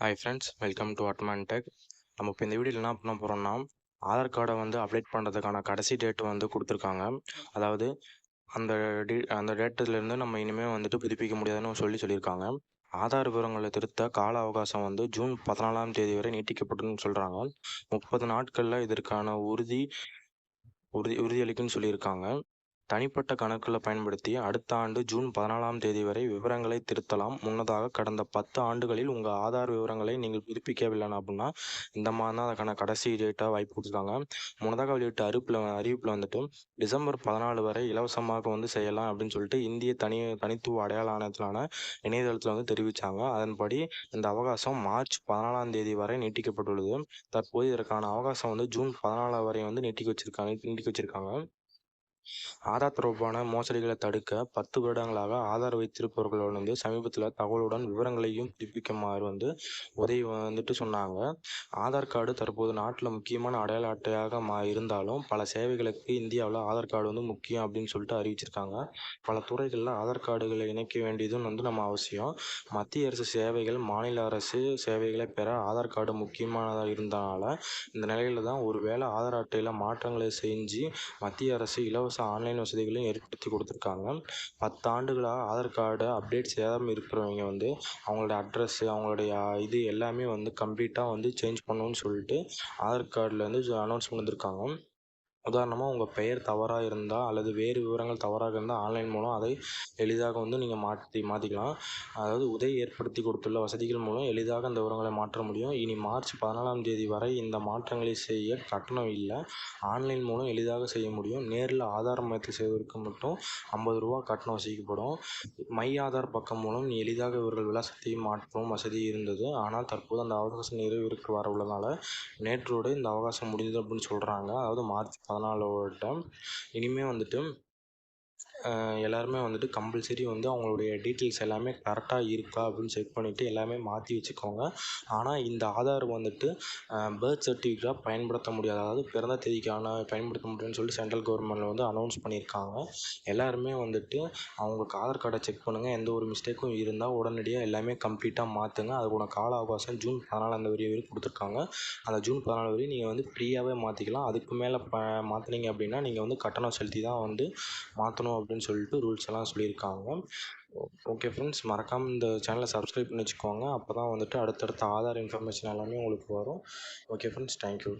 Hi friends, welcome to Admon tech. நம்ம இப்போ இந்த வீடியோவில் என்ன பண்ண போகிறோம்னா, ஆதார் கார்டை வந்து அப்டேட் பண்ணுறதுக்கான கடைசி டேட் வந்து கொடுத்துருக்காங்க. அதாவது அந்த டேட்டிலேருந்து நம்ம இனிமேல் வந்துட்டு புதுப்பிக்க முடியாதுன்னு சொல்லியிருக்காங்க. ஆதார் விவரங்களை திருத்த கால அவகாசம் வந்து ஜூன் 14ஆம் தேதி வரை நீட்டிக்கப்பட்டுன்னு சொல்கிறாங்க. 30 நாட்களில் இதற்கான உறுதியளிக்குன்னு சொல்லியிருக்காங்க. தனிப்பட்ட கணக்குகளை பயன்படுத்தி அடுத்த ஆண்டு ஜூன் 14ஆம் தேதி வரை விவரங்களை திருத்தலாம். முன்னதாக கடந்த 10 ஆண்டுகளில் உங்கள் ஆதார் விவரங்களை நீங்கள் புதுப்பிக்கவில்லைனா அப்படின்னா இந்த மாதிரி தான் அதுக்கான கடைசி டேட்டாக வாய்ப்பு கொடுத்துருக்காங்க. முன்னதாக வெளியிட்ட அறிவிப்பில் வந்துட்டு டிசம்பர் 14 வரை இலவசமாக வந்து செய்யலாம் அப்படின்னு சொல்லிட்டு இந்திய தனித்துவ அடையாள ஆணையத்திலான இணையதளத்தில் வந்து தெரிவித்தாங்க. அதன்படி இந்த அவகாசம் மார்ச் 14ஆம் தேதி வரை நீட்டிக்கப்பட்டுள்ளது. தற்போது இதற்கான அவகாசம் வந்து ஜூன் 14 வரை வந்து நீட்டிக்க வச்சிருக்காங்க. ஆதார் தொடர்பான மோசடிகளை தடுக்க 10 வருடங்களாக ஆதார் வைத்திருப்பவர்களோடு வந்து சமீபத்தில் தகவலுடன் விவரங்களையும் புதுப்பிக்குமாறு வந்து உதவி வந்துட்டு சொன்னாங்க. ஆதார் கார்டு தற்போது நாட்டில் முக்கியமான அடையாள அட்டையாக இருந்தாலும் பல சேவைகளுக்கு இந்தியாவில் ஆதார் கார்டு வந்து முக்கியம் அப்படின்னு சொல்லிட்டு அறிவிச்சிருக்காங்க. பல துறைகளில் ஆதார் கார்டுகளை இணைக்க வேண்டியதும் வந்து நம்ம அவசியம். மத்திய அரசு சேவைகள், மாநில அரசு சேவைகளை பெற ஆதார் கார்டு முக்கியமானதாக இருந்தனால இந்த நிலையில தான் ஒருவேளை ஆதார் அட்டையில் மாற்றங்களை செஞ்சு மத்திய அரசு இலவச ஆன்லைன் வசதிகளையும் ஏற்படுத்தி கொடுத்துருக்காங்க. 10 ஆண்டுகளாக ஆதார் கார்டை அப்டேட் செய்யாமல் இருக்கிறவங்க வந்து அவங்களோட அட்ரஸ்ஸு, அவங்களுடைய இது எல்லாமே வந்து கம்ப்ளீட்டாக வந்து சேஞ்ச் பண்ணணும்னு சொல்லிட்டு ஆதார் கார்டில் வந்து அனௌன்ஸ் பண்ணியிருக்காங்க. உதாரணமாக உங்கள் பெயர் தவறாக இருந்தால் அல்லது வேறு விவரங்கள் தவறாக இருந்தால் ஆன்லைன் மூலம் அதை எளிதாக வந்து நீங்கள் மாற்றிக்கலாம். அதாவது உதவி ஏற்படுத்தி கொடுத்துள்ள வசதிகள் மூலம் எளிதாக அந்த விவரங்களை மாற்ற முடியும். இனி மார்ச் 14ஆம் தேதி வரை இந்த மாற்றங்களை செய்ய கட்டணம் இல்லை. ஆன்லைன் மூலம் எளிதாக செய்ய முடியும். நேரில் ஆதார் மையத்தில் செய்வதற்கு மட்டும் ரூ. 50 கட்டணம் வசூலிக்கப்படும். மை ஆதார் பக்கம் மூலம் எளிதாக இவர்கள் விலாசத்தை மாற்றும் வசதி இருந்தது. ஆனால் தற்போது அந்த அவகாசம் நிறைவேறிக்கு வர உள்ளதால் நேற்றோடு இந்த அவகாசம் முடிந்தது அப்படின்னு சொல்கிறாங்க. அதாவது மார்ச் 14ஓட இனிமேல் வந்துட்டு எல்லாருமே வந்துட்டு கம்பல்சரி வந்து அவங்களுடைய டீட்டெயில்ஸ் எல்லாமே கரெக்டாக இருக்கா அப்படின்னு செக் பண்ணிவிட்டு எல்லாமே மாற்றி வச்சுக்கோங்க. ஆனால் இந்த ஆதார் வந்துட்டு பர்த் சர்டிஃபிகேட்டாக பயன்படுத்த முடியாது. அதாவது பிறந்த தேதிக்கான பயன்படுத்த முடியும்னு சொல்லிட்டு சென்ட்ரல் கவர்மெண்ட்டில் வந்து அனௌன்ஸ் பண்ணியிருக்காங்க. எல்லாருமே வந்துட்டு அவங்களுக்கு ஆதார் கார்டை செக் பண்ணுங்கள். எந்த ஒரு மிஸ்டேக்கும் இருந்தால் உடனடியாக எல்லாமே கம்ப்ளீட்டாக மாற்றுங்க. அதுக்கான கால அவகாசம் ஜூன் 14 வரையும் கொடுத்துருக்காங்க. அந்த ஜூன் 14 வரையும் நீங்கள் வந்து ஃப்ரீயாகவே மாற்றிக்கலாம். அதுக்கு மேலே மாற்றினீங்க அப்படின்னா நீங்கள் வந்து கட்டணம் செலுத்தி தான் வந்து மாற்றணும் அப்படின்னு சொல்லிட்டு ரூல்ஸ் எல்லாம் சொல்லியிருக்காங்க. ஓகே ஃப்ரெண்ட்ஸ், மறக்காமல் இந்த சேனலை சப்ஸ்கிரைப் பண்ணி வச்சுக்கோங்க. அப்போ தான் வந்துட்டு அடுத்தடுத்த ஆதார் இன்ஃபர்மேஷன் எல்லாமே உங்களுக்கு வரும். Okay friends, thank you.